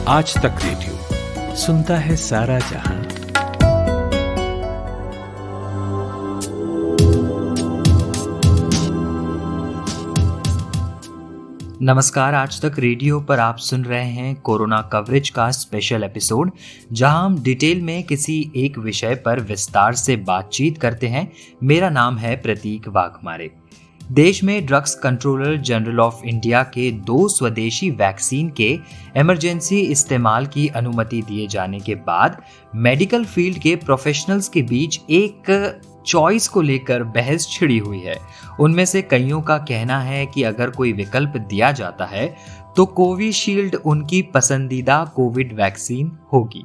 आज तक रेडियो सुनता है सारा जहां। नमस्कार। आज तक रेडियो पर आप सुन रहे हैं कोरोना कवरेज का स्पेशल एपिसोड, जहां हम डिटेल में किसी एक विषय पर विस्तार से बातचीत करते हैं। मेरा नाम है प्रतीक वाघमारे। देश में drugs controller general of India के 2 स्वदेशी वैक्सीन के इमरजेंसी इस्तेमाल की अनुमति दिए जाने के बाद मेडिकल फील्ड के प्रोफेशनल्स के बीच एक चॉइस को लेकर बहस छिड़ी हुई है। उनमें से कईयों का कहना है कि अगर कोई विकल्प दिया जाता है तो कोविशील्ड उनकी पसंदीदा कोविड वैक्सीन होगी।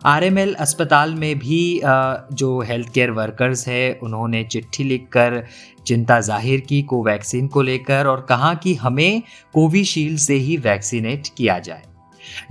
आरएमएल अस्पताल में भी जो हेल्थ केयर वर्कर्स हैं उन्होंने चिट्ठी लिखकर चिंता जाहिर की कोवैक्सीन को लेकर और कहा कि हमें कोविशील्ड से ही वैक्सीनेट किया जाए।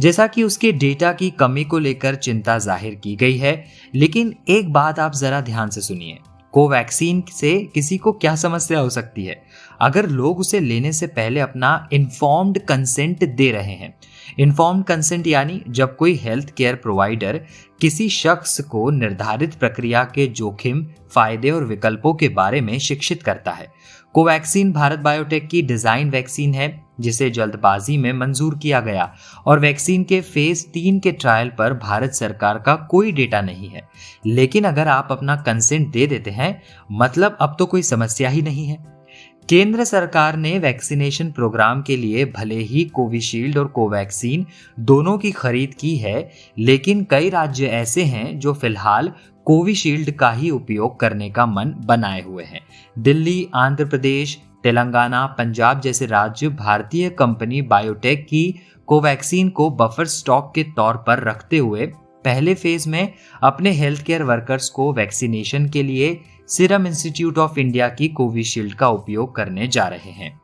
जैसा कि उसके डेटा की कमी को लेकर चिंता जाहिर की गई है, लेकिन एक बात आप जरा ध्यान से सुनिए। कोवैक्सीन से किसी को क्या समस्या हो सकती है अगर लोग उसे लेने से पहले अपना इन्फॉर्म्ड कंसेंट दे रहे हैं। इन्फॉर्म्ड कंसेंट यानी जब कोई हेल्थ केयर प्रोवाइडर किसी शख्स को निर्धारित प्रक्रिया के जोखिम, फायदे और विकल्पों के बारे में शिक्षित करता है। कोवैक्सीन भारत बायोटेक की डिजाइन वैक्सीन है जिसे जल्दबाजी में मंजूर किया गया और वैक्सीन के फेज 3 के ट्रायल पर भारत सरकार का कोई डेटा नहीं है। लेकिन अगर आप अपना कंसेंट दे देते हैं मतलब अब तो कोई समस्या ही नहीं है। केंद्र सरकार ने वैक्सीनेशन प्रोग्राम के लिए भले ही कोविशील्ड और कोवैक्सीन दोनों की खरीद की है, लेकिन कई राज्य ऐसे हैं जो फिलहाल कोविशील्ड का ही उपयोग करने का मन बनाए हुए हैं। दिल्ली, आंध्र प्रदेश, तेलंगाना, पंजाब जैसे राज्य भारतीय कंपनी बायोटेक की कोवैक्सीन को बफर स्टॉक के तौर पर रखते हुए पहले फेज में अपने हेल्थ केयर वर्कर्स को वैक्सीनेशन के लिए सीरम इंस्टीट्यूट ऑफ इंडिया की कोविशील्ड का उपयोग करने जा रहे हैं।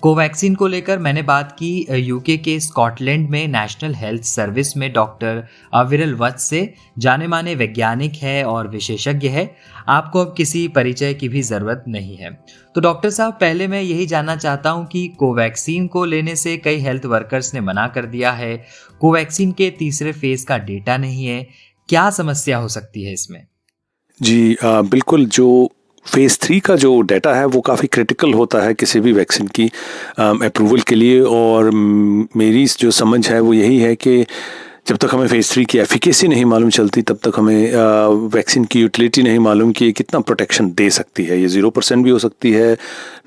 कोवैक्सीन को लेकर मैंने बात की यूके के स्कॉटलैंड में नेशनल हेल्थ सर्विस में डॉक्टर अविरल वत्स से। जाने माने वैज्ञानिक है और विशेषज्ञ है। आपको अब किसी परिचय की भी जरूरत नहीं है। तो डॉक्टर साहब, पहले मैं यही जानना चाहता हूं कि कोवैक्सीन को लेने से कई हेल्थ वर्कर्स ने मना कर दिया है। कोवैक्सीन के तीसरे फेज का डेटा नहीं है, क्या समस्या हो सकती है इसमें? जी बिल्कुल, जो फेज़ 3 का जो डाटा है वो काफ़ी क्रिटिकल होता है किसी भी वैक्सीन की अप्रूवल के लिए। और मेरी जो समझ है वो यही है कि जब तक हमें फेज़ 3 की एफिकेसी नहीं मालूम चलती तब तक हमें वैक्सीन की यूटिलिटी नहीं मालूम कि कितना प्रोटेक्शन दे सकती है। ये 0% भी हो सकती है,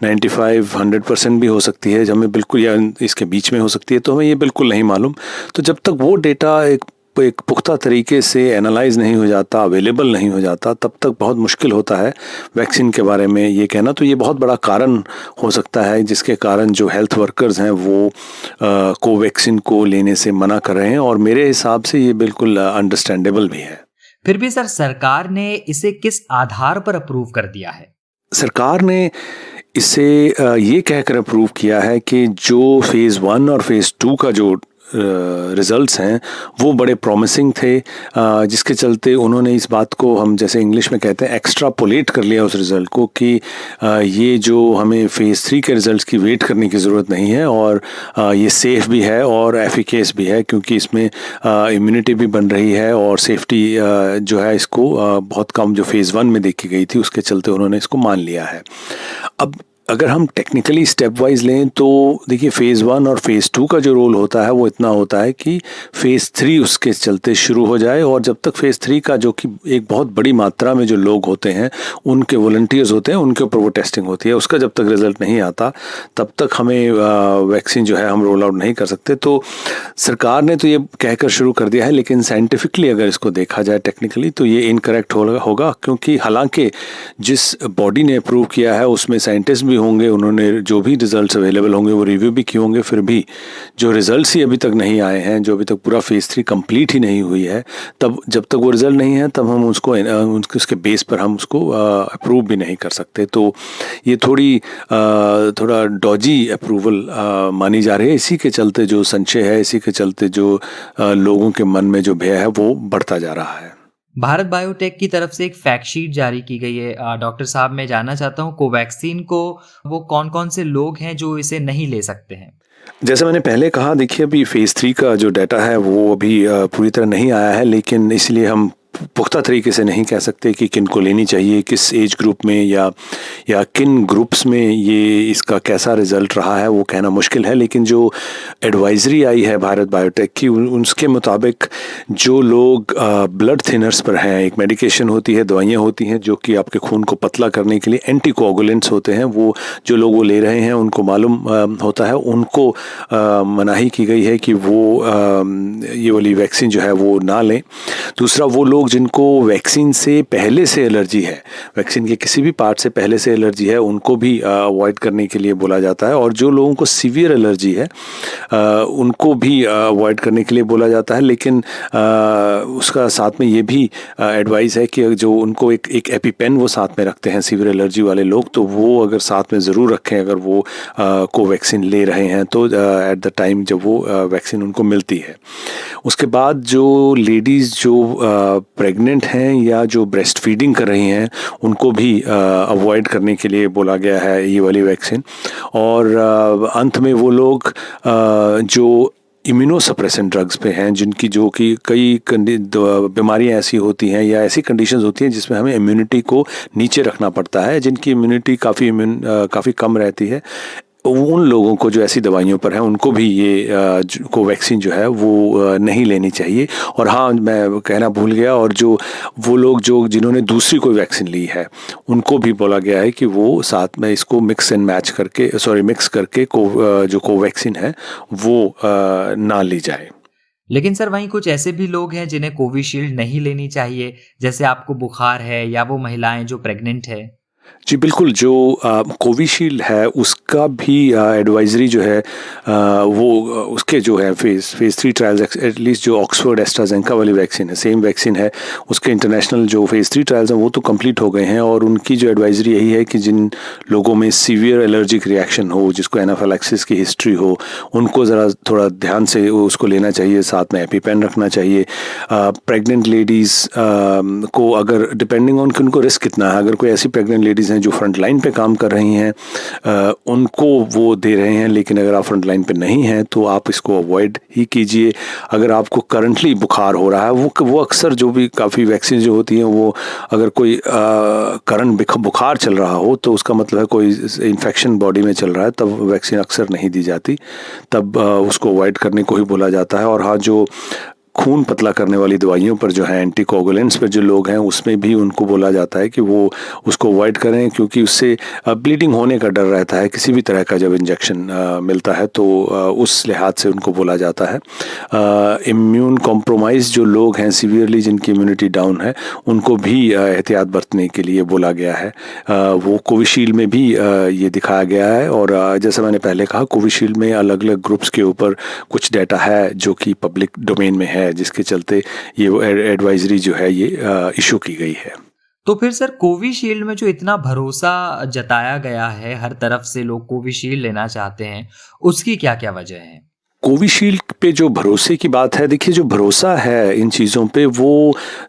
95-100% भी हो सकती है, जब हमें बिल्कुल या इसके बीच में हो सकती है, तो हमें ये बिल्कुल नहीं मालूम। तो जब तक वो डेटा एक पुख्ता तरीके से एनालाइज नहीं हो जाता, अवेलेबल नहीं हो जाता, तब तक बहुत मुश्किल होता है वैक्सीन के बारे में ये कहना। तो ये बहुत बड़ा कारण हो सकता है जिसके कारण जो हेल्थ वर्कर्स हैं वो कोवैक्सीन को लेने से मना कर रहे हैं, और मेरे हिसाब से ये बिल्कुल अंडरस्टैंडेबल भी है। फिर भी सर, सरकार ने इसे किस आधार पर अप्रूव कर दिया है? सरकार ने इसे ये कहकर अप्रूव किया है कि जो फेज़ 1 और फेज़ 2 का जो रिज़ल्ट्स हैं वो बड़े प्रॉमिसिंग थे, जिसके चलते उन्होंने इस बात को, हम जैसे इंग्लिश में कहते हैं, एक्स्ट्रापोलेट कर लिया उस रिज़ल्ट को कि ये जो हमें फेज़ 3 के रिज़ल्ट्स की वेट करने की ज़रूरत नहीं है, और ये सेफ़ भी है और एफिकेस भी है, क्योंकि इसमें इम्यूनिटी भी बन रही है और सेफ्टी जो है इसको बहुत कम जो फेज़ 1 में देखी गई थी उसके चलते उन्होंने इसको मान लिया है। अब अगर हम टेक्निकली स्टेप वाइज लें तो देखिए, फेज़ 1 और फेज़ 2 का जो रोल होता है वो इतना होता है कि फेज़ 3 उसके चलते शुरू हो जाए, और जब तक फेज़ 3 का, जो कि एक बहुत बड़ी मात्रा में जो लोग होते हैं, उनके वॉलंटियर्स होते हैं, उनके ऊपर वो टेस्टिंग होती है, उसका जब तक रिजल्ट नहीं आता तब तक हमें वैक्सीन जो है हम रोल आउट नहीं कर सकते। तो सरकार ने तो ये कहकर शुरू कर दिया है, लेकिन साइंटिफिकली अगर इसको देखा जाए टेक्निकली तो ये इनकरेक्ट होगा, क्योंकि हालांकि जिस बॉडी ने अप्रूव किया है उसमें साइंटिस्ट भी होंगे, उन्होंने जो भी रिजल्ट्स अवेलेबल होंगे वो रिव्यू भी किए होंगे, फिर भी जो रिजल्ट्स ही अभी तक नहीं आए हैं, जो अभी तक पूरा फेज़ 3 कंप्लीट ही नहीं हुई है, तब जब तक वो रिजल्ट नहीं है तब हम उसके बेस पर हम उसको अप्रूव भी नहीं कर सकते। तो ये थोड़ा डॉजी अप्रूवल मानी जा रही है। इसी के चलते जो संशय है, इसी के चलते जो लोगों के मन में जो भय है वो बढ़ता जा रहा है। भारत बायोटेक की तरफ से एक फैक्ट शीट जारी की गई है। डॉक्टर साहब, मैं जानना चाहता हूँ कोवैक्सीन को वो कौन कौन से लोग हैं जो इसे नहीं ले सकते हैं? जैसे मैंने पहले कहा, देखिए अभी फेज़ 3 का जो डाटा है वो अभी पूरी तरह नहीं आया है, लेकिन इसलिए हम पुख्ता तरीके से नहीं कह सकते कि किन को लेनी चाहिए, किस एज ग्रुप में या किन ग्रुप्स में ये इसका कैसा रिज़ल्ट रहा है वो कहना मुश्किल है। लेकिन जो एडवाइजरी आई है भारत बायोटेक की, उसके मुताबिक जो लोग ब्लड थिनर्स पर हैं, एक मेडिकेशन होती है, दवाइयाँ होती हैं जो कि आपके खून को पतला करने के लिए एंटीकोगुलेंट्स होते हैं, वो जो लोग वो ले रहे हैं उनको मालूम होता है, उनको मनाही की गई है कि वो ये वाली वैक्सीन जो है वो ना लें। दूसरा, वो लोग जिनको वैक्सीन से पहले से एलर्जी है, वैक्सीन के किसी भी पार्ट से पहले से एलर्जी है, उनको भी अवॉइड करने के लिए बोला जाता है। और जो लोगों को सीवियर एलर्जी है उनको भी अवॉइड करने के लिए बोला जाता है। लेकिन उसका साथ में ये भी एडवाइस है कि जो उनको एक एपिपेन वो साथ में रखते हैं सीवियर एलर्जी वाले लोग, तो वो अगर साथ में ज़रूर रखें अगर वो कोवैक्सीन ले रहे हैं तो एट द टाइम जब वो वैक्सीन उनको मिलती है। उसके बाद जो लेडीज़ जो प्रेग्नेंट हैं या जो ब्रेस्ट फीडिंग कर रही हैं उनको भी अवॉइड करने के लिए बोला गया है ये वाली वैक्सीन। और अंत में वो लोग जो इम्यूनोसप्रेसेंट ड्रग्स पे हैं, जिनकी जो कि कई बीमारियां ऐसी होती हैं या ऐसी कंडीशंस होती हैं जिसमें हमें इम्यूनिटी को नीचे रखना पड़ता है, जिनकी इम्यूनिटी काफ़ी कम रहती है, उन लोगों को जो ऐसी दवाइयों पर हैं उनको भी ये कोवैक्सीन जो है वो नहीं लेनी चाहिए। और हाँ, मैं कहना भूल गया, और जो वो लोग जिन्होंने दूसरी कोई वैक्सीन ली है उनको भी बोला गया है कि वो साथ में इसको मिक्स करके जो कोवैक्सीन है वो ना ली जाए। लेकिन सर वहीं कुछ ऐसे भी लोग हैं जिन्हें कोविशील्ड नहीं लेनी चाहिए, जैसे आपको बुखार है या वो महिलाएं जो प्रेग्नेंट है। जी बिल्कुल, जो कोविशील्ड है उसका भी एडवाइजरी जो है वो उसके जो है फेज़ 3 ट्रायल्स, एटलीस्ट जो ऑक्सफोर्ड एस्ट्राजेनेका वाली वैक्सीन है, सेम वैक्सीन है, उसके इंटरनेशनल जो फेज़ 3 ट्रायल्स हैं वो तो कंप्लीट हो गए हैं। और उनकी जो एडवाइजरी यही है कि जिन लोगों में सीवियर एलर्जिक रिएक्शन हो, जिसको एनाफिलैक्सिस की हिस्ट्री हो, उनको ज़रा थोड़ा ध्यान से उसको लेना चाहिए, साथ में एपिपेन रखना चाहिए। प्रेग्नेंट लेडीज़ को अगर डिपेंडिंग ऑन कि उनको रिस्क कितना है, अगर कोई ऐसी प्रेग्नेंट लेडीज़ हैं जो फ्रंट लाइन पे काम कर रही हैं उनको वो दे रहे हैं, लेकिन अगर आप फ्रंट लाइन पे नहीं हैं तो आप इसको अवॉइड ही कीजिए। अगर आपको करंटली बुखार हो रहा है, वो अक्सर जो भी काफ़ी वैक्सीन जो होती हैं वो अगर कोई करंट बुखार चल रहा हो तो उसका मतलब है कोई इन्फेक्शन बॉडी में चल रहा है, तब वैक्सीन अक्सर नहीं दी जाती, तब उसको अवॉइड करने को ही बोला जाता है। और हाँ, जो खून पतला करने वाली दवाइयों पर जो है, एंटीकोगुलेंट्स पर जो लोग हैं, उसमें भी उनको बोला जाता है कि वो उसको अवॉइड करें, क्योंकि उससे ब्लीडिंग होने का डर रहता है किसी भी तरह का जब इंजेक्शन मिलता है, तो उस लिहाज से उनको बोला जाता है। इम्यून कॉम्प्रोमाइज़ जो लोग हैं, सीवियरली जिनकी इम्यूनिटी डाउन है, उनको भी एहतियात बरतने के लिए बोला गया है। वो कोविशील्ड में भी ये दिखाया गया है। और जैसा मैंने पहले कहा, कोविशील्ड में अलग अलग ग्रुप्स के ऊपर कुछ डाटा है जो कि पब्लिक डोमेन में है, जिसके चलते ये एडवाइजरी जो है ये इशू की गई है। तो फिर सर कोविशील्ड में जो इतना भरोसा जताया गया है, हर तरफ से लोग कोविशील्ड लेना चाहते हैं, उसकी क्या क्या वजह है? कोविशील्ड पे जो भरोसे की बात है, देखिए जो भरोसा है इन चीज़ों पे वो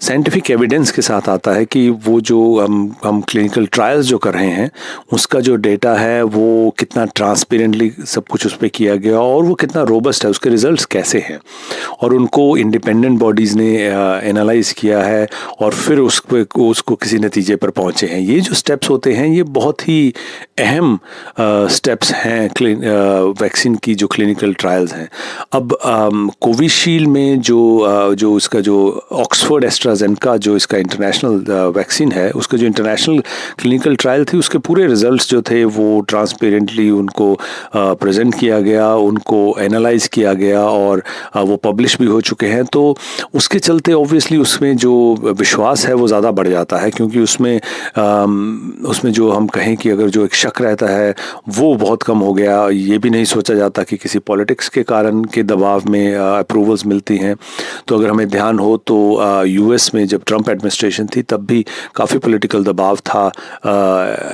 साइंटिफिक एविडेंस के साथ आता है कि वो जो हम क्लिनिकल ट्रायल्स जो कर रहे हैं उसका जो डेटा है वो कितना ट्रांसपेरेंटली सब कुछ उस पर किया गया और वो कितना रोबस्ट है, उसके रिजल्ट्स कैसे हैं, और उनको इंडिपेंडेंट बॉडीज़ ने एनालाइज किया है और फिर उसको किसी नतीजे पर पहुँचे हैं। ये जो स्टेप्स होते हैं ये बहुत ही अहम स्टेप्स हैं वैक्सीन की जो क्लिनिकल ट्रायल्स हैं। अब कोविशील्ड में जो इसका जो ऑक्सफोर्ड एस्ट्राजेनेका जो इसका इंटरनेशनल वैक्सीन है, उसका जो इंटरनेशनल क्लिनिकल ट्रायल थी, उसके पूरे रिजल्ट्स जो थे वो ट्रांसपेरेंटली उनको प्रेजेंट किया गया, उनको एनालाइज किया गया और वो पब्लिश भी हो चुके हैं। तो उसके चलते ऑब्वियसली उसमें जो विश्वास है वो ज़्यादा बढ़ जाता है, क्योंकि उसमें जो हम कहें कि अगर जो एक शक रहता है वो बहुत कम हो गया। ये भी नहीं सोचा जाता कि किसी पॉलिटिक्स के कारण के दबाव में अप्रूवल्स मिलती हैं। तो अगर हमें ध्यान हो तो यूएस में जब ट्रंप एडमिनिस्ट्रेशन थी तब भी काफ़ी पॉलिटिकल दबाव था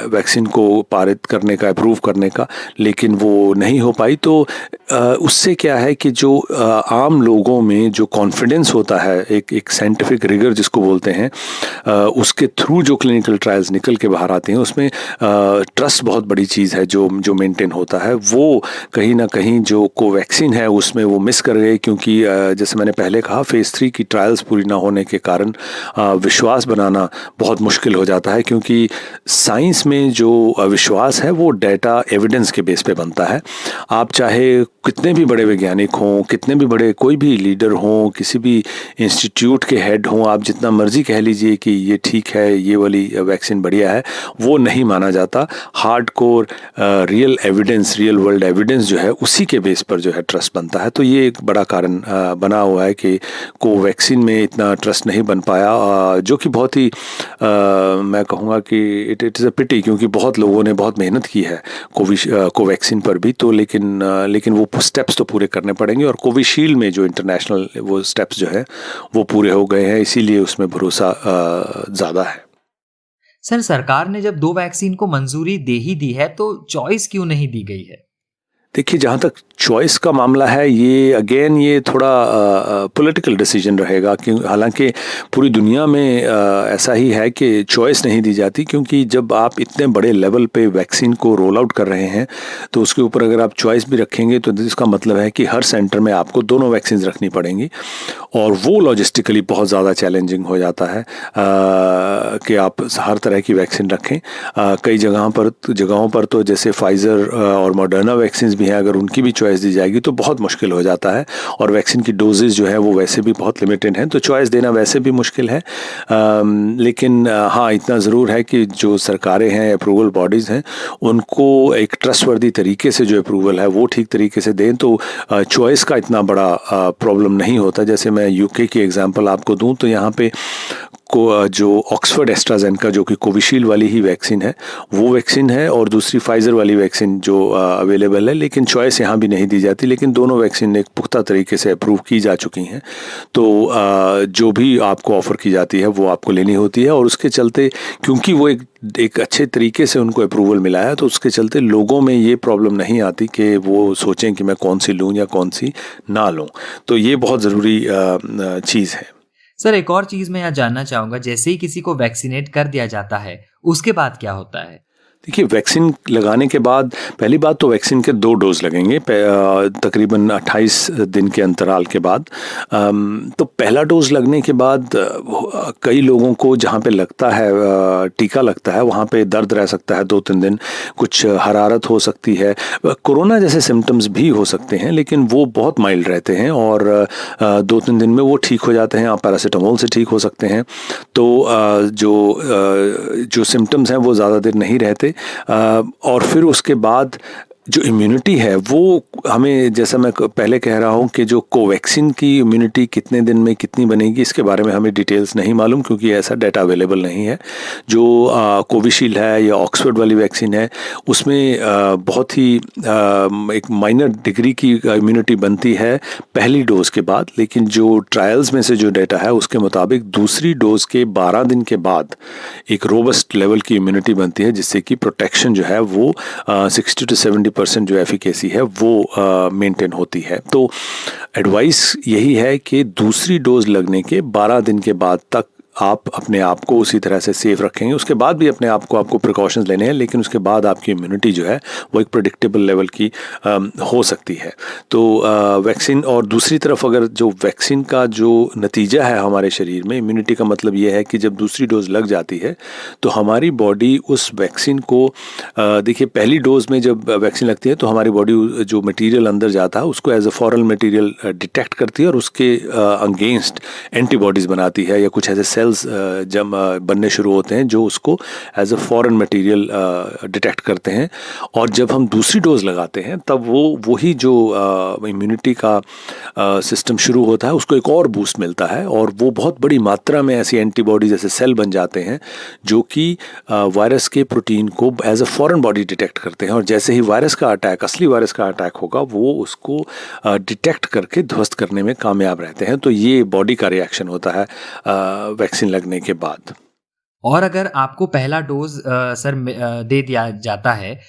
वैक्सीन को पारित करने का, अप्रूव करने का, लेकिन वो नहीं हो पाई। तो उससे क्या है कि जो आम लोगों में जो कॉन्फिडेंस होता है, एक साइंटिफिक रिगर जिसको बोलते हैं, उसके थ्रू जो क्लिनिकल ट्रायल्स निकल के बाहर आते हैं उसमें ट्रस्ट बहुत बड़ी चीज़ है जो मेंटेन होता है। वो कहीं ना कहीं जो कोवैक्सीन है उसमें वो मिस कर गए, क्योंकि जैसे मैंने पहले कहा फेज़ 3 की ट्रायल्स पूरी ना होने के कारण विश्वास बनाना बहुत मुश्किल हो जाता है, क्योंकि साइंस में जो विश्वास है वो डेटा एविडेंस के बेस पे बनता है। आप चाहे कितने भी बड़े वैज्ञानिक हों, कितने भी बड़े कोई भी लीडर हों, किसी भी इंस्टीट्यूट के हेड हों, आप जितना मर्जी कह लीजिए कि ये ठीक है, ये वाली वैक्सीन बढ़िया है, वो नहीं माना जाता। Hard core real evidence, real world evidence जो है उसी के बेस पर जो है ट्रस्ट बनता है। तो ये एक बड़ा कारण बना हुआ है कि कोवैक्सीन में इतना ट्रस्ट नहीं बन पाया, जो कि बहुत ही मैं कहूँगा कि इट इज़ अ पिटी, क्योंकि बहुत लोगों ने बहुत मेहनत की है कोवैक्सीन पर भी। तो लेकिन वो स्टेप्स तो पूरे करने पड़ेंगे, और कोविशील्ड में जो इंटरनेशनल वो स्टेप्स जो है वो पूरे हो गए हैं, इसीलिए उसमें भरोसा ज़्यादा है। सर, सरकार ने जब 2 वैक्सीन को मंजूरी दे ही दी है तो चॉइस क्यों नहीं दी गई है? देखिए, जहाँ तक चॉइस का मामला है, ये थोड़ा पॉलिटिकल डिसीजन रहेगा, क्यों हालांकि पूरी दुनिया में ऐसा ही है कि चॉइस नहीं दी जाती, क्योंकि जब आप इतने बड़े लेवल पे वैक्सीन को रोल आउट कर रहे हैं तो उसके ऊपर अगर आप चॉइस भी रखेंगे तो इसका मतलब है कि हर सेंटर में आपको दोनों वैक्सीन रखनी पड़ेंगी, और वो लॉजिस्टिकली बहुत ज़्यादा चैलेंजिंग हो जाता है कि आप हर तरह की वैक्सीन रखें। कई जगहों पर तो जैसे फाइज़र और मॉडर्ना वैक्सीन भी हैं, अगर उनकी भी चॉइस दी जाएगी तो बहुत मुश्किल हो जाता है, और वैक्सीन की डोजेज जो है वो वैसे भी बहुत लिमिटेड हैं, तो चॉइस देना वैसे भी मुश्किल है। लेकिन हाँ, इतना ज़रूर है कि जो सरकारें हैं, अप्रूवल बॉडीज़ हैं, उनको एक ट्रस्टवर्दी तरीके से जो अप्रूवल है वो ठीक तरीके से दें, तो चॉइस का इतना बड़ा प्रॉब्लम नहीं होता। जैसे मैं यूके की एग्जांपल आपको दूं तो यहाँ पे जो ऑक्सफोर्ड एस्ट्राजेनेका जो कि कोविशील्ड वाली ही वैक्सीन है, वो वैक्सीन है, और दूसरी फाइज़र वाली वैक्सीन जो अवेलेबल है, लेकिन चॉइस यहाँ भी नहीं दी जाती, लेकिन दोनों वैक्सीन एक पुख्ता तरीके से अप्रूव की जा चुकी हैं। तो जो भी आपको ऑफ़र की जाती है वो आपको लेनी होती है, और उसके चलते क्योंकि वो एक अच्छे तरीके से उनको अप्रूवल मिला है, तो उसके चलते लोगों में ये प्रॉब्लम नहीं आती कि वो सोचें कि मैं कौन सी लूँ या कौन सी ना लूँ। तो ये बहुत ज़रूरी चीज़ है। सर, एक और चीज़ मैं यहाँ जानना चाहूँगा, जैसे ही किसी को वैक्सीनेट कर दिया जाता है उसके बाद क्या होता है? देखिए, वैक्सीन लगाने के बाद पहली बात तो वैक्सीन के 2 डोज लगेंगे तकरीबन 28 दिन के अंतराल के बाद। तो पहला डोज लगने के बाद कई लोगों को जहाँ पे लगता है टीका लगता है वहाँ पे दर्द रह सकता है 2-3 दिन, कुछ हरारत हो सकती है, कोरोना जैसे सिम्टम्स भी हो सकते हैं, लेकिन वो बहुत माइल्ड रहते हैं और 2-3 दिन में वो ठीक हो जाते हैं। आप पैरासीटामोल से ठीक हो सकते हैं। तो जो सिम्टम्स हैं वो ज़्यादा देर नहीं रहते। और फिर उसके बाद जो इम्यूनिटी है वो हमें, जैसा मैं पहले कह रहा हूँ कि जो कोवैक्सीन की इम्यूनिटी कितने दिन में कितनी बनेगी इसके बारे में हमें डिटेल्स नहीं मालूम, क्योंकि ऐसा डाटा अवेलेबल नहीं है। जो कोविशील्ड है या ऑक्सफोर्ड वाली वैक्सीन है उसमें बहुत ही एक माइनर डिग्री की इम्यूनिटी बनती है पहली डोज के बाद, लेकिन जो ट्रायल्स में से जो डाटा है उसके मुताबिक दूसरी डोज के 12 दिन के बाद एक रोबस्ट लेवल की इम्यूनिटी बनती है, जिससे कि प्रोटेक्शन जो है वो 60 to 70% जो एफिकेसी है वो मेंटेन होती है। तो एडवाइस यही है कि दूसरी डोज लगने के 12 दिन के बाद तक आप अपने आप को उसी तरह से सेफ रखेंगे। उसके बाद भी अपने आप को आपको प्रिकॉशंस लेने हैं, लेकिन उसके बाद आपकी इम्यूनिटी जो है वो एक प्रेडिक्टेबल लेवल की हो सकती है। तो वैक्सीन, और दूसरी तरफ अगर जो वैक्सीन का जो नतीजा है हमारे शरीर में, इम्यूनिटी का मतलब ये है कि जब दूसरी डोज लग जाती है तो हमारी बॉडी उस वैक्सीन को देखिए, पहली डोज में जब वैक्सीन लगती है तो हमारी बॉडी जो मटीरियल अंदर जाता है उसको as a foreign material detect करती है और उसके अगेंस्ट एंटीबॉडीज़ बनाती है या कुछ ऐसे सेल्स सेल्स जब बनने शुरू होते हैं जो उसको as a foreign material detect करते हैं, और जब हम दूसरी डोज लगाते हैं तब वही जो इम्यूनिटी का सिस्टम शुरू होता है उसको एक और बूस्ट मिलता है, और वो बहुत बड़ी मात्रा में ऐसी एंटीबॉडी जैसे सेल बन जाते हैं जो कि वायरस के प्रोटीन को as a foreign body detect करते हैं, और जैसे ही वायरस का अटैक, असली वायरस का अटैक होगा, वो उसको डिटेक्ट करके ध्वस्त करने में कामयाब रहते हैं। तो ये बॉडी का रिएक्शन होता है वैक्सीन लगने के बाद। और अगर आपको पहला डोज दे दिया जाता है,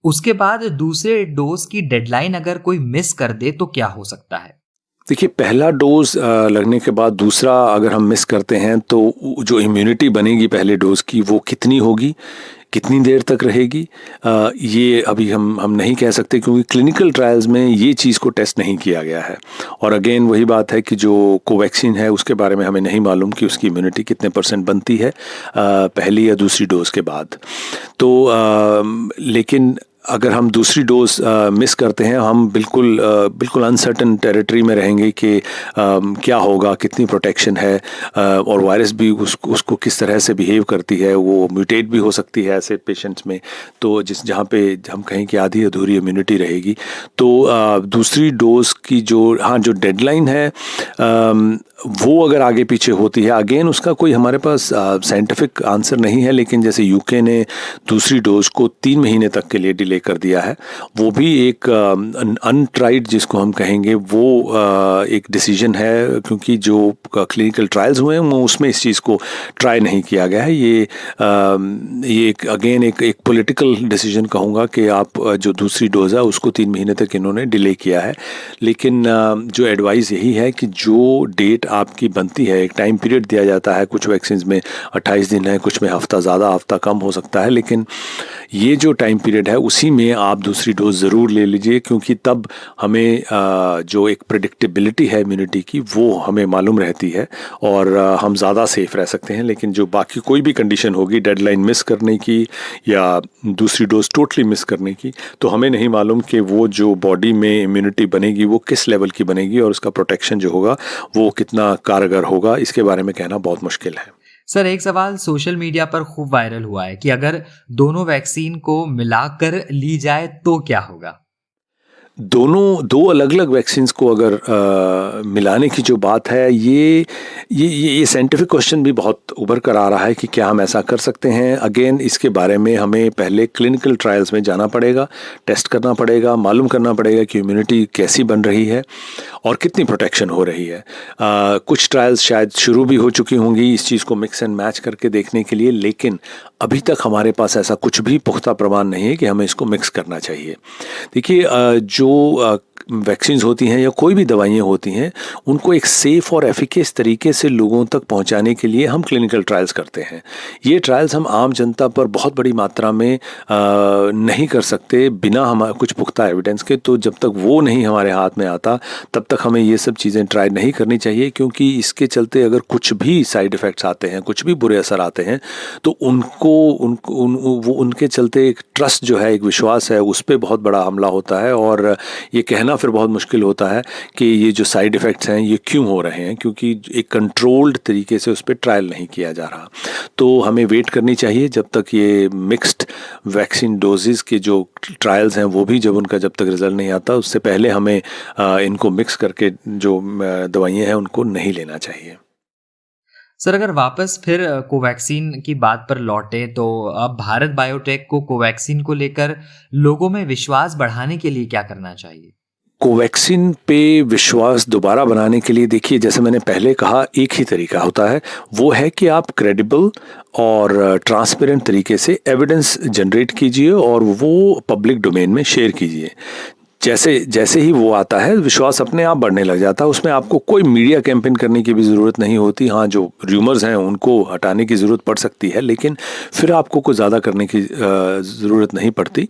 उसके बाद दूसरे डोज की डेडलाइन अगर कोई मिस कर दे तो क्या हो सकता है? देखिए, पहला डोज लगने के बाद दूसरा अगर हम मिस करते हैं तो जो इम्यूनिटी बनेगी पहले डोज की वो कितनी होगी, कितनी देर तक रहेगी, ये अभी हम नहीं कह सकते, क्योंकि क्लिनिकल ट्रायल्स में ये चीज़ को टेस्ट नहीं किया गया है। और अगेन वही बात है कि जो कोवैक्सीन है उसके बारे में हमें नहीं मालूम कि उसकी इम्यूनिटी कितने % बनती है पहली या दूसरी डोज के बाद। तो लेकिन अगर हम दूसरी डोज मिस करते हैं, हम बिल्कुल अनसर्टन टेरिटरी में रहेंगे कि क्या होगा, कितनी प्रोटेक्शन है, और वायरस भी उसको किस तरह से बिहेव करती है, वो म्यूटेट भी हो सकती है ऐसे पेशेंट्स में। तो जहाँ पे हम कहें कि आधी अधूरी इम्यूनिटी रहेगी, तो दूसरी डोज की जो डेडलाइन है वो अगर आगे पीछे होती है, अगेन उसका कोई हमारे पास साइंटिफिक आंसर नहीं है, लेकिन जैसे यूके ने दूसरी डोज को 3 महीने तक के लिए डिले कर दिया है, वो भी एक अनट्राइड जिसको हम कहेंगे वो एक डिसीजन है, क्योंकि जो क्लिनिकल ट्रायल्स हुए हैं वो उसमें इस चीज़ को ट्राई नहीं किया गया है। ये एक पॉलिटिकल डिसीजन कहूँगा कि आप जो दूसरी डोज है उसको 3 महीने तक इन्होंने डिले किया है। लेकिन जो एडवाइस यही है कि जो डेट आपकी बनती है, एक टाइम पीरियड दिया जाता है, कुछ वैक्सीन में 28 दिन है, कुछ में हफ्ता ज़्यादा हफ्ता कम हो सकता है, लेकिन ये जो टाइम पीरियड है उसी में आप दूसरी डोज ज़रूर ले लीजिए, क्योंकि तब हमें जो एक प्रेडिक्टेबिलिटी है इम्यूनिटी की वो हमें मालूम रहती है, और हम ज़्यादा सेफ रह सकते हैं। लेकिन जो बाकी कोई भी कंडीशन होगी, डेडलाइन मिस करने की या दूसरी डोज टोटली मिस करने की, तो हमें नहीं मालूम कि वो जो बॉडी में इम्यूनिटी बनेगी वो किस लेवल की बनेगी, और उसका प्रोटेक्शन जो होगा वो कितना कारगर होगा, इसके बारे में कहना बहुत मुश्किल है। सर, एक सवाल सोशल मीडिया पर खूब वायरल हुआ है कि अगर दोनों वैक्सीन को मिलाकर ली जाए तो क्या होगा? दो अलग अलग वैक्सीन्स को अगर मिलाने की जो बात है, ये साइंटिफिक क्वेश्चन भी बहुत उभर कर आ रहा है कि क्या हम ऐसा कर सकते हैं। अगेन इसके बारे में हमें पहले क्लिनिकल ट्रायल्स में जाना पड़ेगा, टेस्ट करना पड़ेगा, मालूम करना पड़ेगा कि इम्यूनिटी कैसी बन रही है और कितनी प्रोटेक्शन हो रही है। कुछ ट्रायल्स शायद शुरू भी हो चुकी होंगी इस चीज़ को मिक्स एंड मैच करके देखने के लिए, लेकिन अभी तक हमारे पास ऐसा कुछ भी पुख्ता प्रमाण नहीं है कि हमें इसको मिक्स करना चाहिए। देखिए, जो वैक्सीन्स होती हैं या कोई भी दवाइयाँ होती हैं, उनको एक सेफ़ और एफिकेस तरीके से लोगों तक पहुंचाने के लिए हम क्लिनिकल ट्रायल्स करते हैं। ये ट्रायल्स हम आम जनता पर बहुत बड़ी मात्रा में नहीं कर सकते बिना हमारे कुछ पुख्ता एविडेंस के। तो जब तक वो नहीं हमारे हाथ में आता तब तक हमें ये सब चीज़ें ट्राई नहीं करनी चाहिए, क्योंकि इसके चलते अगर कुछ भी साइड इफ़ेक्ट्स आते हैं, कुछ भी बुरे असर आते हैं, तो उनके चलते एक ट्रस्ट जो है, एक विश्वास है, उस पर बहुत बड़ा हमला होता है। और ये कहना फिर बहुत मुश्किल होता है कि ये जो साइड इफ़ेक्ट्स हैं ये क्यों हो रहे हैं, क्योंकि एक कंट्रोल्ड तरीके से उस पर ट्रायल नहीं किया जा रहा। तो हमें वेट करनी चाहिए जब तक ये मिक्स्ड वैक्सीन डोजेज़ के जो ट्रायल्स हैं वो भी जब तक रिजल्ट नहीं आता, उससे पहले हमें इनको मिक्स करके जो दवाइयाँ हैं उनको नहीं लेना चाहिए। सर, अगर वापस फिर कोवैक्सीन की बात पर लौटे तो अब भारत बायोटेक को कोवैक्सीन को लेकर लोगों में विश्वास बढ़ाने के लिए क्या करना चाहिए? कोवैक्सीन पे विश्वास दोबारा बनाने के लिए, देखिए, जैसे मैंने पहले कहा, एक ही तरीका होता है, वो है कि आप क्रेडिबल और ट्रांसपेरेंट तरीके से एविडेंस जनरेट कीजिए और वो पब्लिक डोमेन में शेयर कीजिए। जैसे ही वो आता है, विश्वास अपने आप बढ़ने लग जाता है। उसमें आपको कोई मीडिया कैंपेन करने की भी ज़रूरत नहीं होती। हाँ, जो र्यूमर्स हैं उनको हटाने की ज़रूरत पड़ सकती है, लेकिन फिर आपको कुछ ज़्यादा करने की ज़रूरत नहीं पड़ती,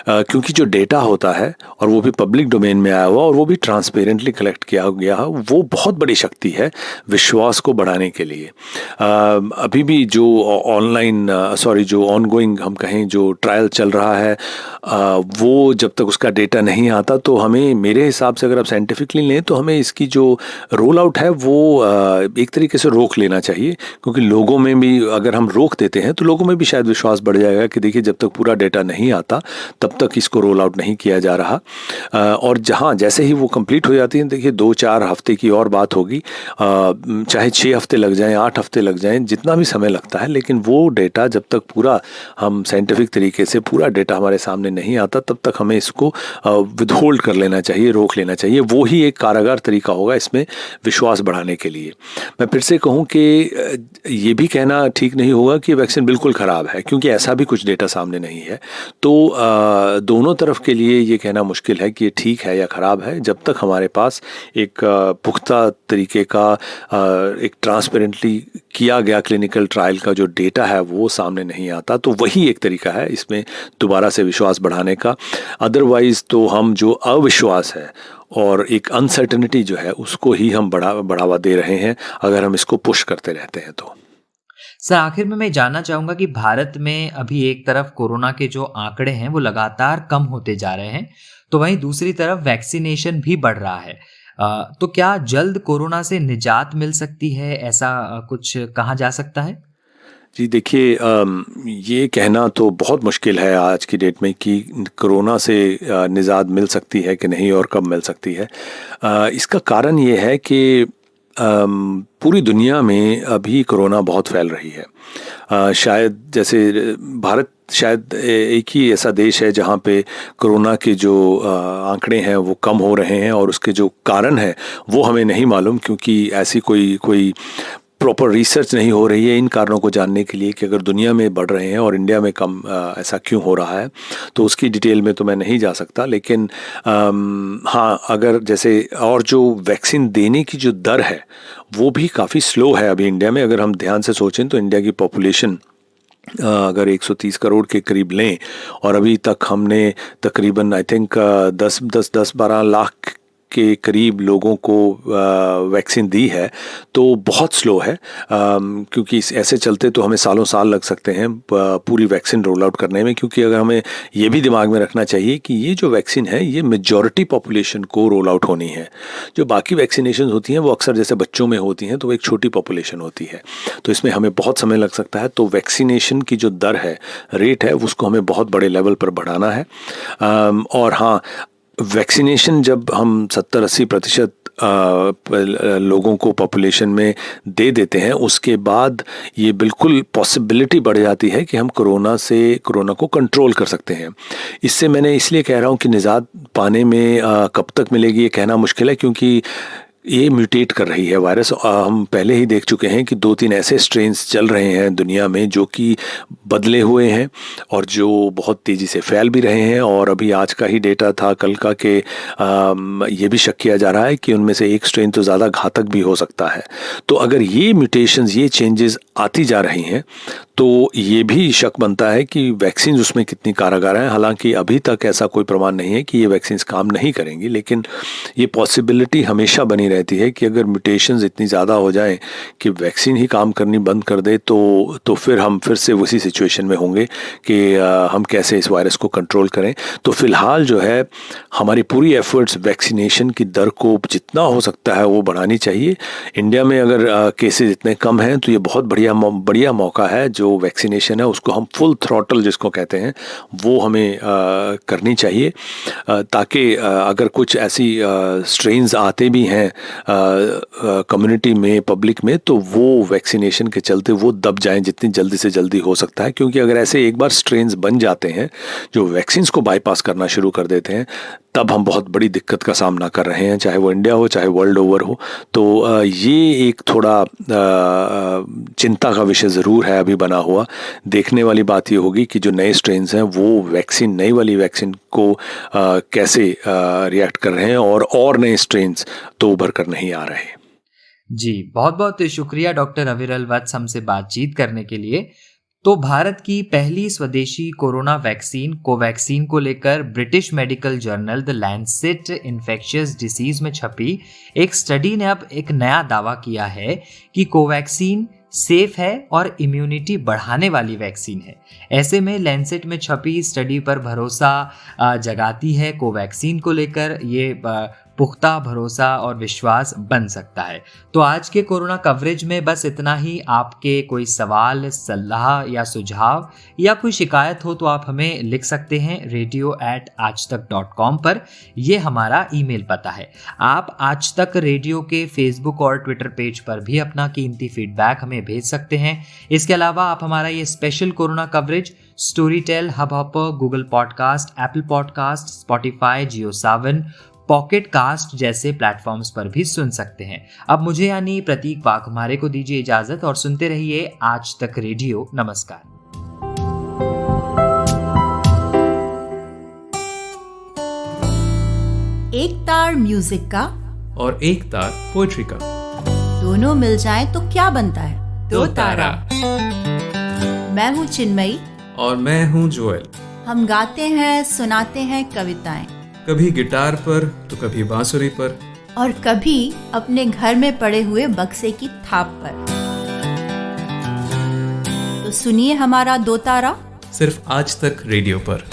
क्योंकि जो डेटा होता है और वो भी पब्लिक डोमेन में आया हुआ और वो भी ट्रांसपेरेंटली कलेक्ट किया गया, वो बहुत बड़ी शक्ति है विश्वास को बढ़ाने के लिए। अभी भी जो जो ऑनगोइंग हम कहें जो ट्रायल चल रहा है, वो जब तक उसका डेटा नहीं नहीं आता, तो हमें, मेरे हिसाब से अगर आप साइंटिफिकली लें तो हमें इसकी जो रोल आउट है वो एक तरीके से रोक लेना चाहिए, क्योंकि लोगों में भी अगर हम रोक देते हैं तो लोगों में भी शायद विश्वास बढ़ जाएगा कि देखिए जब तक पूरा डेटा नहीं आता तब तक इसको रोल आउट नहीं किया जा रहा। और जहाँ जैसे ही वो कंप्लीट हो जाती है, देखिए 2-4 हफ्ते की और बात होगी, चाहे 6 हफ्ते लग जाएं, 8 हफ्ते लग जाएं, जितना भी समय लगता है, लेकिन वो डेटा जब तक पूरा हम साइंटिफिक तरीके से पूरा डेटा हमारे सामने नहीं आता तब तक हमें इसको विदहोल्ड कर लेना चाहिए, रोक लेना चाहिए। वो ही एक कारगर तरीका होगा इसमें विश्वास बढ़ाने के लिए। मैं फिर से कहूँ कि ये भी कहना ठीक नहीं होगा कि वैक्सीन बिल्कुल ख़राब है, क्योंकि ऐसा भी कुछ डेटा सामने नहीं है। तो दोनों तरफ के लिए ये कहना मुश्किल है कि ये ठीक है या ख़राब है, जब तक हमारे पास एक पुख्ता तरीके का एक ट्रांसपेरेंटली किया गया क्लिनिकल ट्रायल का जो डेटा है वो सामने नहीं आता। तो वही एक तरीका है इसमें दोबारा से विश्वास बढ़ाने का। अदरवाइज़ तो हम जो अविश्वास है और एक अनसर्टेनिटी जो है उसको ही हम बढ़ावा दे रहे हैं अगर हम इसको पुश करते रहते हैं तो। सर, आखिर में मैं जानना चाहूँगा कि भारत में अभी एक तरफ कोरोना के जो आंकड़े हैं वो लगातार कम होते जा रहे हैं, तो वहीं दूसरी तरफ वैक्सीनेशन भी बढ़ रहा है। तो क्या जल्द कोरोना से निजात मिल सकती है, ऐसा कुछ कहा जा सकता है? जी देखिए, ये कहना तो बहुत मुश्किल है आज की डेट में कि कोरोना से निजात मिल सकती है कि नहीं और कब मिल सकती है। इसका कारण ये है कि पूरी दुनिया में अभी कोरोना बहुत फैल रही है। शायद जैसे भारत शायद एक ही ऐसा देश है जहाँ पे कोरोना के जो आंकड़े हैं वो कम हो रहे हैं, और उसके जो कारण है वो हमें नहीं मालूम, क्योंकि ऐसी कोई प्रॉपर रिसर्च नहीं हो रही है इन कारणों को जानने के लिए कि अगर दुनिया में बढ़ रहे हैं और इंडिया में कम ऐसा क्यों हो रहा है। तो उसकी डिटेल में तो मैं नहीं जा सकता, लेकिन हाँ, अगर जैसे और जो वैक्सीन देने की जो दर है वो भी काफ़ी स्लो है अभी इंडिया में। अगर हम ध्यान से सोचें तो इंडिया की पॉपुलेशन अगर 130 करोड़ के करीब लें और अभी तक हमने तकरीबन आई थिंक 10-12 लाख के करीब लोगों को वैक्सीन दी है, तो बहुत स्लो है। क्योंकि ऐसे चलते तो हमें सालों साल लग सकते हैं पूरी वैक्सीन रोल आउट करने में, क्योंकि अगर हमें ये भी दिमाग में रखना चाहिए कि ये जो वैक्सीन है ये मेजॉरिटी पॉपुलेशन को रोल आउट होनी है। जो बाकी वैक्सीनेशन होती हैं वो अक्सर जैसे बच्चों में होती हैं तो वो एक छोटी पॉपुलेशन होती है, तो इसमें हमें बहुत समय लग सकता है। तो वैक्सीनेशन की जो दर है, रेट है, उसको हमें बहुत बड़े लेवल पर बढ़ाना है। और हाँ, वैक्सीनेशन जब हम 70-80% लोगों को पॉपुलेशन में दे देते हैं, उसके बाद ये बिल्कुल पॉसिबिलिटी बढ़ जाती है कि हम कोरोना को कंट्रोल कर सकते हैं। इससे मैंने इसलिए कह रहा हूँ कि निजात पाने में कब तक मिलेगी ये कहना मुश्किल है, क्योंकि ये म्यूटेट कर रही है वायरस। हम पहले ही देख चुके हैं कि 2-3 ऐसे स्ट्रेन्स चल रहे हैं दुनिया में जो कि बदले हुए हैं और जो बहुत तेज़ी से फैल भी रहे हैं। और अभी आज का ही डेटा था कल का कि ये भी शक किया जा रहा है कि उनमें से एक स्ट्रेन तो ज़्यादा घातक भी हो सकता है। तो अगर ये म्यूटेशंस, ये चेंजेस आती जा रही हैं तो ये भी शक बनता है कि वैक्सीन उसमें कितनी कारगर हैं। हालांकि अभी तक ऐसा कोई प्रमाण नहीं है कि ये वैक्सीन काम नहीं करेंगी, लेकिन ये पॉसिबिलिटी हमेशा बनी रहती है कि अगर म्यूटेशंस इतनी ज़्यादा हो जाएं कि वैक्सीन ही काम करनी बंद कर दे तो फिर हम फिर से उसी सिचुएशन में होंगे कि हम कैसे इस वायरस को कंट्रोल करें। तो फिलहाल जो है हमारी पूरी एफर्ट्स वैक्सीनेशन की दर को जितना हो सकता है वो बढ़ानी चाहिए। इंडिया में अगर केसेस इतने कम हैं तो ये बहुत बढ़िया मौका है। जो वैक्सीनेशन है उसको हम फुल थ्रॉटल जिसको कहते हैं वो हमें करनी चाहिए, ताकि अगर कुछ ऐसी स्ट्रेन्स आते भी हैं कम्युनिटी में, पब्लिक में, तो वो वैक्सीनेशन के चलते वो दब जाएं जितनी जल्दी से जल्दी हो सकता है। क्योंकि अगर ऐसे एक बार स्ट्रेन्स बन जाते हैं जो वैक्सीन्स को बाईपास करना शुरू कर देते हैं, तब हम बहुत बड़ी दिक्कत का सामना कर रहे हैं, चाहे वो इंडिया हो चाहे वर्ल्ड ओवर हो। तो ये एक थोड़ा चिंता का विषय ज़रूर है अभी बना हुआ। देखने वाली बात ये होगी कि जो नए स्ट्रेन्स हैं वो नई वाली वैक्सीन को कैसे रिएक्ट कर रहे हैं, और नए स्ट्रेन्स तो उभर कर नहीं आ रहे। जी, बहुत बहुत शुक्रिया डॉक्टर अविरल वत्स हमसे बातचीत करने के लिए। तो भारत की पहली स्वदेशी कोरोना वैक्सीन कोवैक्सीन को लेकर British medical journal the Lancet infectious disease में छपी एक स्टडी ने अब एक नया दावा किया है कि कोवैक्सीन सेफ है और इम्यूनिटी बढ़ाने वाली वैक्सीन है। ऐसे में लैंसेट में छपी स्टडी पर भरोसा जगाती है कोवैक्सीन को लेकर। ये पुख्ता भरोसा और विश्वास बन सकता है। तो आज के कोरोना कवरेज में बस इतना ही। आपके कोई सवाल, सलाह या सुझाव या कोई शिकायत हो तो आप हमें लिख सकते हैं radio@aajtak.com पर। यह हमारा ईमेल पता है। आप आज तक रेडियो के फेसबुक और ट्विटर पेज पर भी अपना कीमती फीडबैक हमें भेज सकते हैं। इसके अलावा आप हमारा ये special corona coverage Storytel, Hubhopper, Google podcast, Apple podcast, Spotify, Jio Saavn, pocket cast जैसे प्लेटफॉर्म्स पर भी सुन सकते हैं। अब मुझे यानी प्रतीक वाघमारे को दीजिए इजाजत और सुनते रहिए आज तक रेडियो। नमस्कार। एक तार म्यूजिक का और एक तार पोएट्री का, दोनों मिल जाएं तो क्या बनता है? दो तारा। मैं हूँ चिन्मयी और मैं हूँ जोएल। हम गाते हैं, सुनाते हैं कविताएं, कभी गिटार पर तो कभी बांसुरी पर, और कभी अपने घर में पड़े हुए बक्से की थाप पर। तो सुनिए हमारा दो तारा सिर्फ आज तक रेडियो पर।